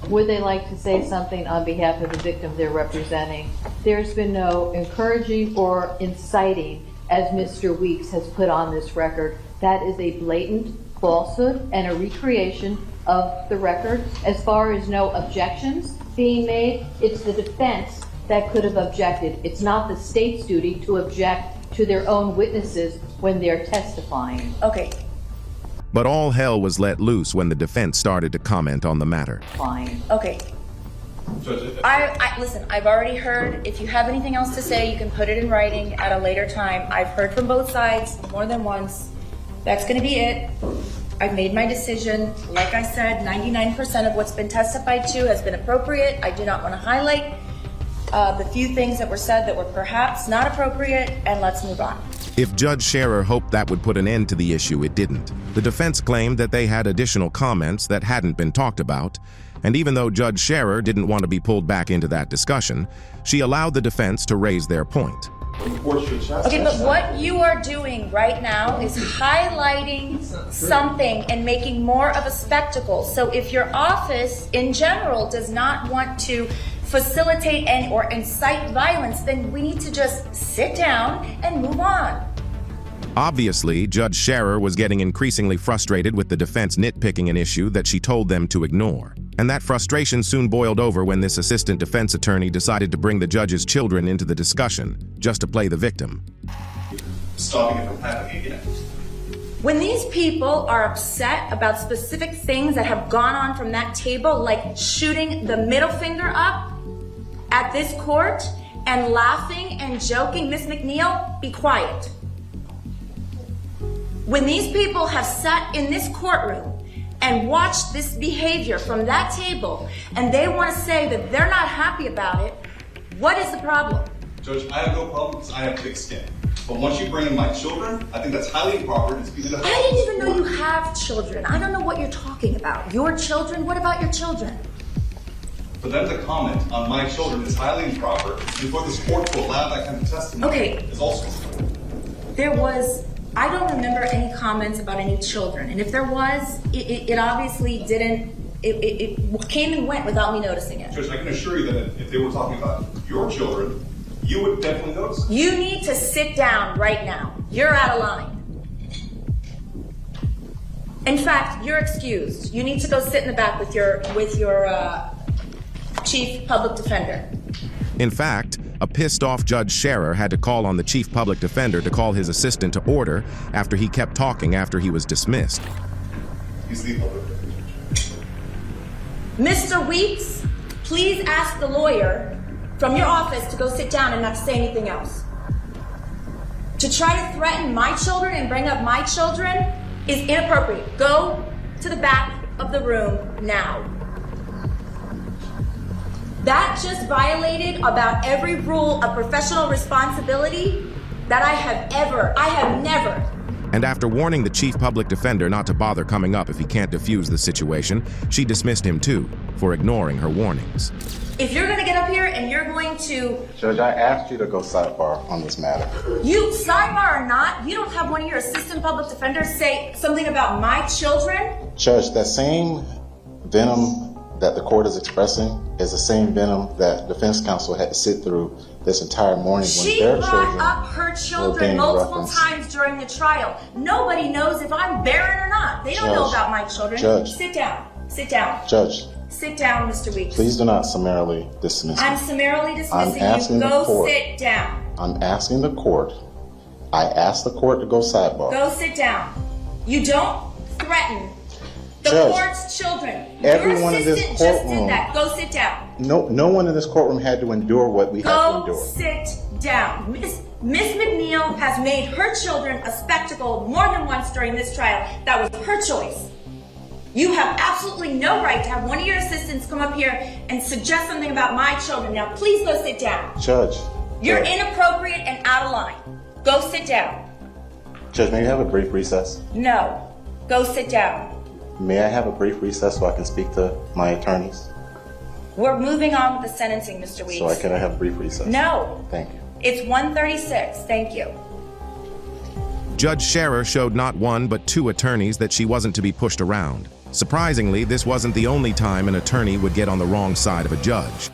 would they like to say something on behalf of the victim they're representing? There's been no encouraging or inciting, as Mr. Weeks has put on this record. That is a blatant falsehood and a recreation of the record. As far as no objections being made, it's the defense that could have objected. It's not the state's duty to object to their own witnesses when they're testifying. Okay. But all hell was let loose when the defense started to comment on the matter. Fine. Okay. Listen, I've already heard. If you have anything else to say, you can put it in writing at a later time. I've heard from both sides more than once. That's going to be it. I've made my decision. Like I said, 99% of what's been testified to has been appropriate. I do not want to highlight the few things that were said that were perhaps not appropriate, and let's move on. If Judge Scherer hoped that would put an end to the issue, it didn't. The defense claimed that they had additional comments that hadn't been talked about, and even though Judge Scherer didn't want to be pulled back into that discussion, she allowed the defense to raise their point. Okay, but what you are doing right now is highlighting something and making more of a spectacle. So if your office in general does not want to facilitate or incite violence, then we need to just sit down and move on. Obviously, Judge Scherer was getting increasingly frustrated with the defense nitpicking an issue that she told them to ignore. And that frustration soon boiled over when this assistant defense attorney decided to bring the judge's children into the discussion, just to play the victim. Stopping it from happening again. When these people are upset about specific things that have gone on from that table, like shooting the middle finger up at this court and laughing and joking, Miss McNeil, be quiet. When these people have sat in this courtroom and watched this behavior from that table, and they want to say that they're not happy about it, what is the problem? Judge, I have no problem because I have thick skin. But once you bring in my children, I think that's highly improper. I didn't even know you have children. I don't know what you're talking about. Your children? What about your children? For them to comment on my children is highly improper, and for this court to allow that kind of testimony is also. I don't remember any comments about any children. And if there was, it obviously didn't, it came and went without me noticing it. Judge, I can assure you that if they were talking about your children, you would definitely notice it. You need to sit down right now. You're out of line. In fact, you're excused. You need to go sit in the back with your chief public defender. In fact, a pissed-off Judge Scherer had to call on the chief public defender to call his assistant to order after he kept talking after he was dismissed. He's the public defender. Mr. Weeks, please ask the lawyer from your office to go sit down and not say anything else. To try to threaten my children and bring up my children is inappropriate. Go to the back of the room now. That just violated about every rule of professional responsibility that I have never. And after warning the chief public defender not to bother coming up if he can't defuse the situation, she dismissed him too, for ignoring her warnings. If you're gonna get up here and you're going to... Judge, I asked you to go sidebar on this matter. You, sidebar or not, you don't have one of your assistant public defenders say something about my children? Judge, that same venom that the court is expressing is the same venom that defense counsel had to sit through this entire morning when She their brought children up her were children being multiple referenced. times during the trial. Nobody knows if I'm barren or not. They don't know Judge, about my children. Judge. Sit down. Sit down. Judge, Sit down, Mr. Weeks. please do not summarily dismiss me. I'm summarily dismissing I'm asking you. the Go court. sit down. I'm asking the court. I asked the court to go sidebar. Go sit down. You don't threaten the Judge, court's children. everyone Your in this assistant just courtroom- did that. Go sit down. No one in this courtroom had to endure what we had to Go endure. sit down. Miss McNeil has made her children a spectacle more than once during this trial. That was her choice. You have absolutely no right to have one of your assistants come up here and suggest something about my children. Now, please go sit down. Judge. You're Judge, inappropriate and out of line. Go sit down. Judge, may I have a brief recess? No. Go sit down. May I have a brief recess so I can speak to my attorneys? We're moving on with the sentencing, Mr. Weeks. So can I have a brief recess? No. Thank you. It's 1:36. Thank you. Judge Scherer showed not one but two attorneys that she wasn't to be pushed around. Surprisingly, this wasn't the only time an attorney would get on the wrong side of a judge.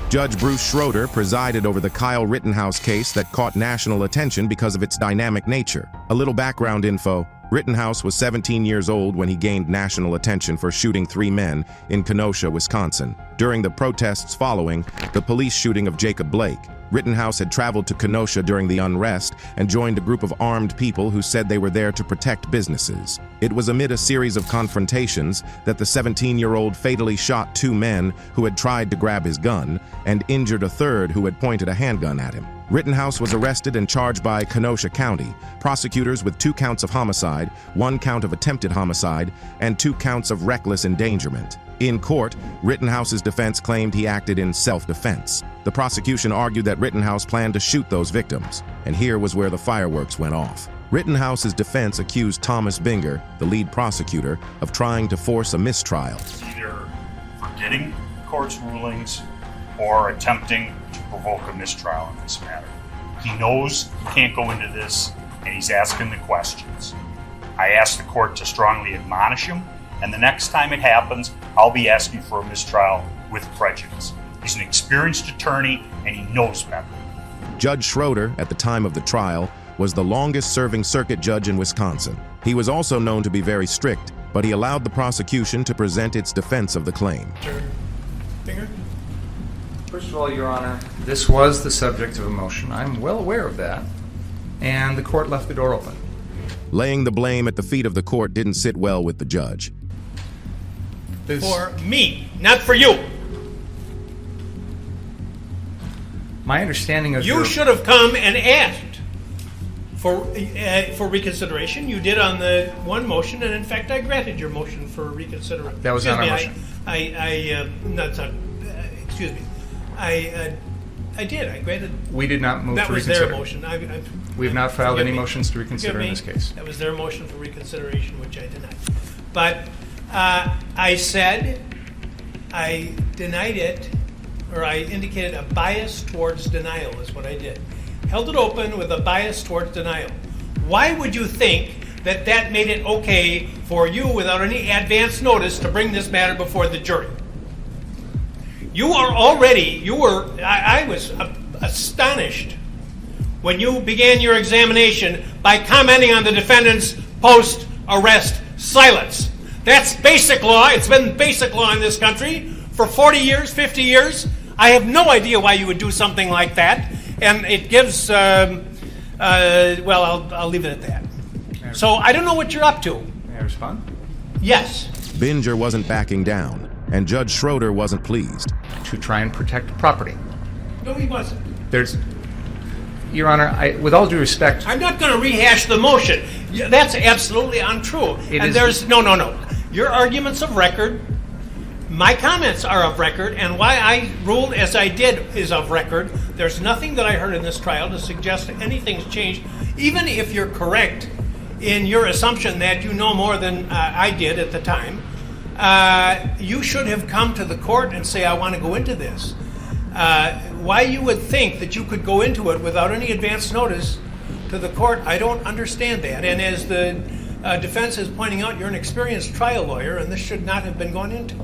Judge Bruce Schroeder presided over the Kyle Rittenhouse case that caught national attention because of its dynamic nature. A little background info: Rittenhouse was 17 years old when he gained national attention for shooting 3 men in Kenosha, Wisconsin. During the protests following the police shooting of Jacob Blake, Rittenhouse had traveled to Kenosha during the unrest and joined a group of armed people who said they were there to protect businesses. It was amid a series of confrontations that the 17-year-old fatally shot 2 men who had tried to grab his gun and injured a third who had pointed a handgun at him. Rittenhouse was arrested and charged by Kenosha County prosecutors with 2 counts of homicide, 1 count of attempted homicide, and 2 counts of reckless endangerment. In court, Rittenhouse's defense claimed he acted in self-defense. The prosecution argued that Rittenhouse planned to shoot those victims, and here was where the fireworks went off. Rittenhouse's defense accused Thomas Binger, the lead prosecutor, of trying to force a mistrial. Either forgetting the court's rulings or attempting to provoke a mistrial in this matter. He knows he can't go into this, and he's asking the questions. I asked the court to strongly admonish him, and the next time it happens, I'll be asking for a mistrial with prejudice. He's an experienced attorney, and he knows better. Judge Schroeder, at the time of the trial, was the longest-serving circuit judge in Wisconsin. He was also known to be very strict, but he allowed the prosecution to present its defense of the claim. Binger? First of all, Your Honor, this was the subject of a motion. I'm well aware of that, and the court left the door open. Laying the blame at the feet of the court didn't sit well with the judge. For me, not for you. My understanding of You should have come and asked for reconsideration. You did on the one motion, and in fact, I granted your motion for reconsideration. That was not our motion. Excuse me. I did. I granted. We did not move that to was reconsider. their motion. We have not filed forgive any me. motions to reconsider in this case. That was their motion for reconsideration, which I denied. But I said I denied it, or I indicated a bias towards denial is what I did. Held it open with a bias towards denial. Why would you think that that made it okay for you, without any advance notice, to bring this matter before the jury? I was astonished when you began your examination by commenting on the defendant's post-arrest silence. That's basic law. It's been basic law in this country for 40 years, 50 years. I have no idea why you would do something like that. And it gives, I'll leave it at that. So I don't know what you're up to. May I respond? Yes. Binger wasn't backing down, and Judge Schroeder wasn't pleased. To try and protect property. No, he wasn't. Your Honor, with all due respect... I'm not going to rehash the motion. That's absolutely untrue. No. Your argument's of record. My comments are of record, and why I ruled as I did is of record. There's nothing that I heard in this trial to suggest that anything's changed. Even if you're correct in your assumption that you know more than I did at the time, you should have come to the court and say, I want to go into this. Why you would think that you could go into it without any advance notice to the court, I don't understand that. And as the defense is pointing out, you're an experienced trial lawyer, and this should not have been gone into.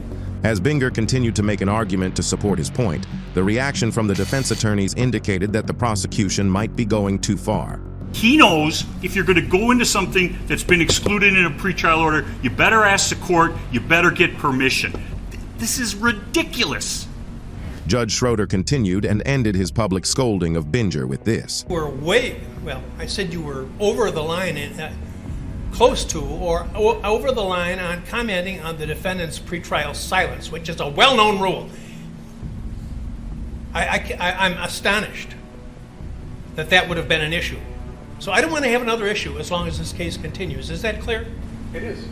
As Binger continued to make an argument to support his point, the reaction from the defense attorneys indicated that the prosecution might be going too far. He knows if you're going to go into something that's been excluded in a pretrial order, you better ask the court, you better get permission. This is ridiculous. Judge Schroeder continued and ended his public scolding of Binger with this. I said you were over the line and close to or over the line on commenting on the defendant's pretrial silence, which is a well-known rule. I'm astonished that would have been an issue. So I don't want to have another issue as long as this case continues. Is that clear? It is.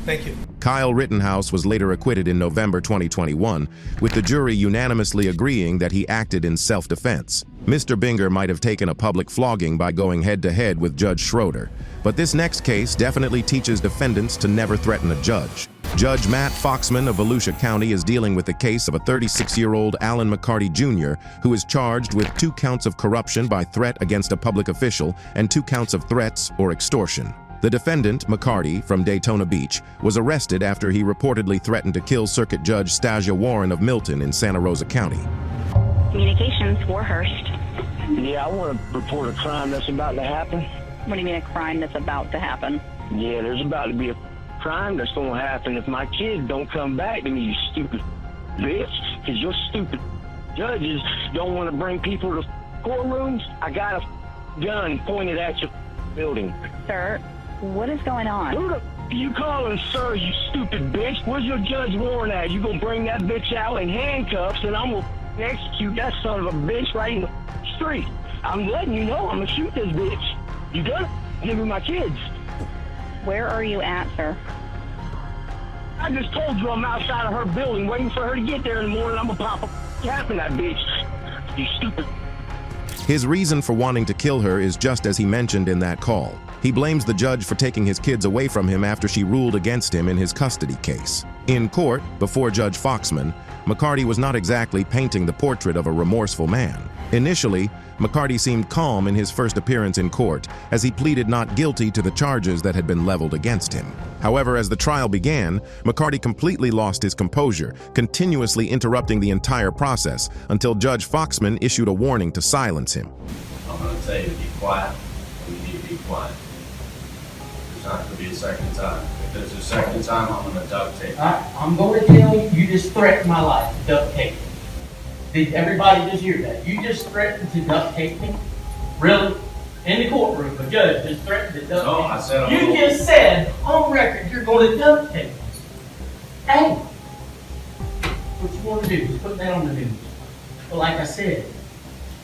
Thank you. Kyle Rittenhouse was later acquitted in November 2021, with the jury unanimously agreeing that he acted in self-defense. Mr. Binger might have taken a public flogging by going head-to-head with Judge Schroeder, but this next case definitely teaches defendants to never threaten a judge. Judge Matt Foxman of Volusia County is dealing with the case of a 36-year-old Alan McCarty Jr., who is charged with 2 counts of corruption by threat against a public official and 2 counts of threats or extortion. The defendant, McCarty, from Daytona Beach, was arrested after he reportedly threatened to kill Circuit Judge Stasia Warren of Milton in Santa Rosa County. Communications, Warhurst. Yeah, I want to report a crime that's about to happen. What do you mean a crime that's about to happen? Yeah, there's about to be a crime that's going to happen if my kids don't come back to me, you stupid bitch. Because your stupid judges don't want to bring people to courtrooms. I got a gun pointed at your building. Sir, what is going on? Who the you calling sir, you stupid bitch? Where's your Judge Warren at? You gonna bring that bitch out in handcuffs and I'm gonna execute that son of a bitch right in the street. I'm letting you know I'm gonna shoot this bitch. You gonna give me my kids. Where are you at, sir? I just told you I'm outside of her building waiting for her to get there in the morning. I'm gonna pop a cap in that bitch. You stupid. His reason for wanting to kill her is just as he mentioned in that call. He blames the judge for taking his kids away from him after she ruled against him in his custody case. In court, before Judge Foxman, McCarty was not exactly painting the portrait of a remorseful man. Initially, McCarty seemed calm in his first appearance in court as he pleaded not guilty to the charges that had been leveled against him. However, as the trial began, McCarty completely lost his composure, continuously interrupting the entire process until Judge Foxman issued a warning to silence him. I'm going to tell you to be quiet, and you need to be quiet. There's not going to be a second time. If there's a second time, I'm going to duct tape you. I'm going to tell you, you just threatened my life, duct tape me. Did everybody just hear that? You just threatened to duct tape me? Really? In the courtroom, a judge just threatened to duct tape me. No, I said You just said on record you're going to duct tape me. Hey, what you want to do is put that on the news. But like I said,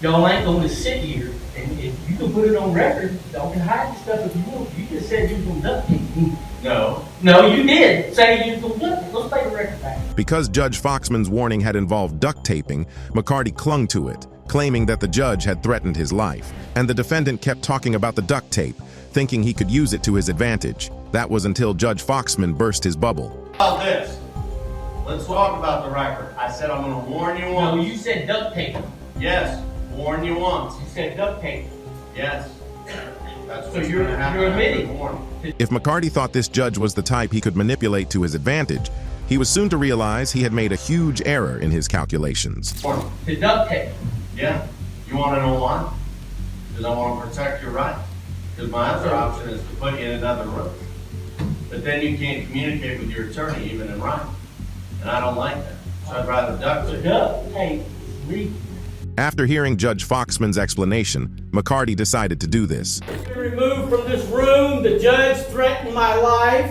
y'all ain't going to sit here and if you can put it on record, y'all can hide the stuff if you want. You just said you was going to duct tape me. No. No, you did say you was going to duct tape. Let's play the record back. Because Judge Foxman's warning had involved duct taping, McCarty clung to it, claiming that the judge had threatened his life. And the defendant kept talking about the duct tape, thinking he could use it to his advantage. That was until Judge Foxman burst his bubble. About this. Let's talk about the record. I said I'm going to warn you once. No, you said duct tape. Yes, warn you once. You said duct tape. Yes. That's So what's you're gonna happen after admitting. the warning. If McCarty thought this judge was the type he could manipulate to his advantage, he was soon to realize he had made a huge error in his calculations. The duct tape. Yeah. You want to know why? Because I want to protect your rights. Because my other option is to put you in another room. But then you can't communicate with your attorney even in writing. And I don't like that. So I'd rather duct tape. Duct tape is legal. After hearing Judge Foxman's explanation, McCarty decided to do this. Be removed from this room. The judge threatened my life.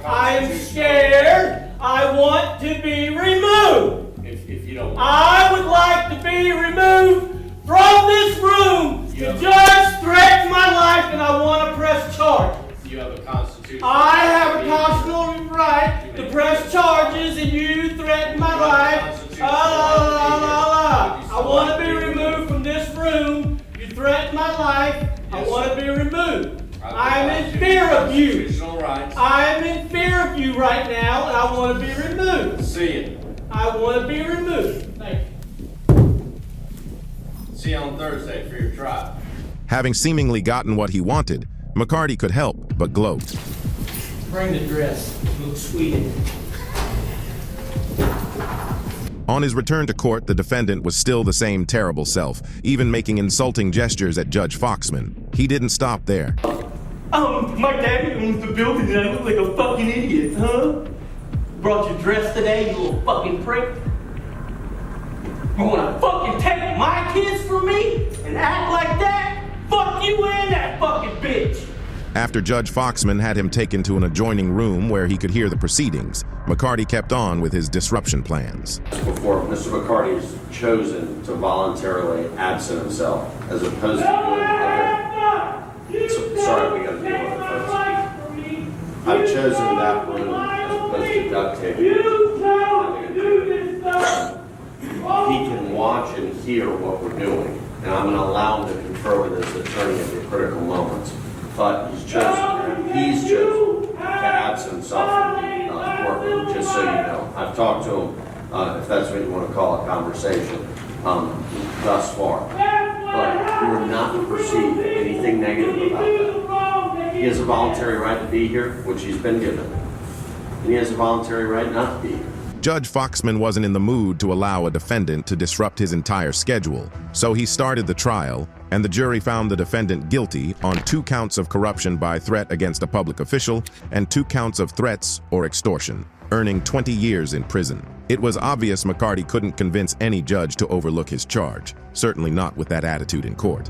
I am scared. I want to be removed. If you don't want. I would like to be removed from this room. The judge threatened my life and I want to press charges. You have a constitution. I have a constitutional right to press charges and you threatened my life. I want to be removed from this room. You threatened my life. I want to be removed. I am in fear of you. I am in fear of you right now and I want to be removed. See it. I want to be removed. Thank you. See you on Thursday for your trial. Having seemingly gotten what he wanted, McCarty could help but gloat. Bring the dress. It looks sweet. On his return to court, the defendant was still the same terrible self, even making insulting gestures at Judge Foxman. He didn't stop there. My daddy owns the building and I look like a fucking idiot, huh? Brought your dress today, you little fucking prick. You wanna fucking take my kids from me and act like that? Fuck you and that fucking bitch! After Judge Foxman had him taken to an adjoining room where he could hear the proceedings, McCarty kept on with his disruption plans. Before Mr. McCarty has chosen to voluntarily absent himself as opposed to doing other. Sorry, we gotta deal with it first. I've chosen that room as opposed to duct taping. He can watch and hear what we're doing, and I'm gonna allow him to confer with his attorney at the critical moments. But he's chosen to absent himself from the courtroom, just so you know. I've talked to him, if that's what you want to call a conversation, thus far. But you are not to perceive anything negative about that. He has a voluntary right to be here, which he's been given. And he has a voluntary right not to be here. Judge Foxman wasn't in the mood to allow a defendant to disrupt his entire schedule, so he started the trial, and the jury found the defendant guilty on 2 counts of corruption by threat against a public official and 2 counts of threats or extortion, earning 20 years in prison. It was obvious McCarty couldn't convince any judge to overlook his charge, certainly not with that attitude in court.